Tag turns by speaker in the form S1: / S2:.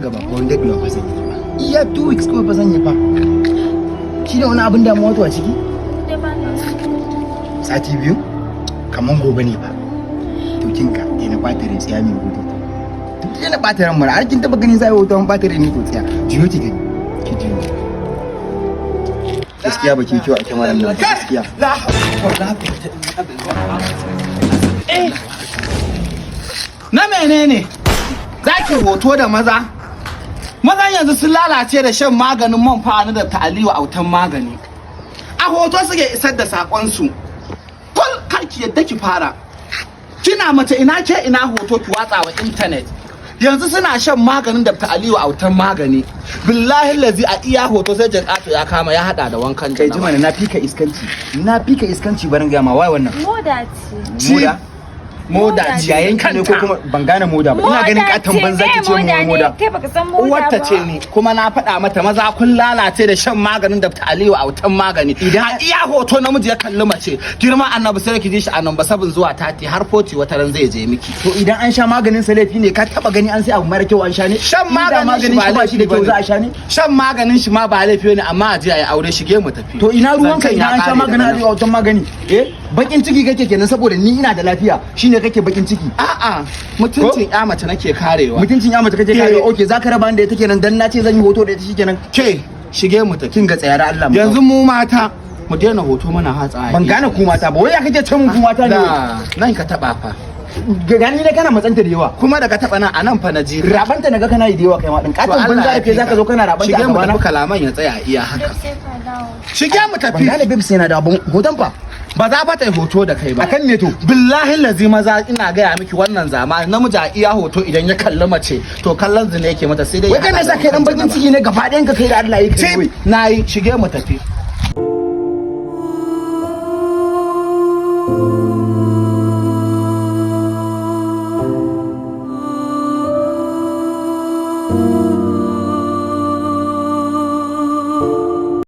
S1: gaba ko wanda biyo ba zan yi ba iya 2 weeks ko ba zan yi ba shi da wani abin damuwa to a ciki sati biyu kaman gobe ne ba to kinka na bata rai tsaya mai hoto to na bata ran mura har kin taba ganin sai hoto an bata rai ne to tsaya jiyo ki gani ki jiyo gaskiya baki kyau a kyamarar nan gaskiya
S2: na menene zaki hoto da maza yanzu sun lalace da shan maganin man fa'ani da ta'aliyu autan magani a hoto suke isar da sakonsu kul karki yadda ki fara kina mace ina ke ina hoto ki watsa wa internet yanzu suna shan maganin da ta'aliyu autan magani billahi lazi a iya hoto sai jakato ya kama ya hada da wankan
S1: kai jima na fika iskanci barin ga ma wai wannan moda yayin ka ne ko kuma ban gane moda ba ina ganin katon banza ki ce mu moda
S3: kai baka san moda ba
S2: wata ce ne kuma na faɗa mata maza kun lalace da shan maganin da Aliyu a wutan magani idan iya hoto namiji ya kalli mace girma annabi sai ki ji shi anan ba sabin zuwa tati har 40 wata ran zai je miki
S1: to idan an sha maganin sa laifi ne ka taba gani an sai abu mara kyau an sha ne
S2: shan maganin shi ba shi da kyau za a sha ne shan maganin shi ma ba laifi ne amma a je a yi aure shige mu tafi
S1: to ina ruwanka idan an sha maganin Aliyu a wutan magani bakin ciki kake kenan saboda ni ina da lafiya shine kake bakin ciki
S2: a'a mutuncin ya mace nake karewa
S1: mutuncin ya mace kake karewa okay zaka raba ni da ita kenan dan nace zan yi hoto da ita shikenan
S2: ke shige mu ta
S1: kin ga tsayar Allah
S2: yanzu mu mata mu daina hoto mana hatsa
S1: ban gane ku mata ba wai ya kake ce mu ku mata ne
S2: nan ka taba fa
S1: gani ne kana matsanta da yawa
S2: kuma daga taba nan anan fa naji
S1: rabanta naga kana yi da yawa kai ma din katon banza kai zaka zo kana rabanta
S2: shige mu tafi kalaman ya tsaya iya haka shige mu tafi
S1: ban gane babe sai na da hoton fa
S2: ba za fa ta yi hoto da kai ba
S1: akan me to
S2: billahi lazi maza ina gaya miki wannan zamani namiji a iya hoto idan ya kalli mace to kallon zina yake mata sai dai
S1: wai kai me yasa kai dan bakin ciki ne gaba ɗayan ka kai da Allah yake
S2: nayi shige mu tafi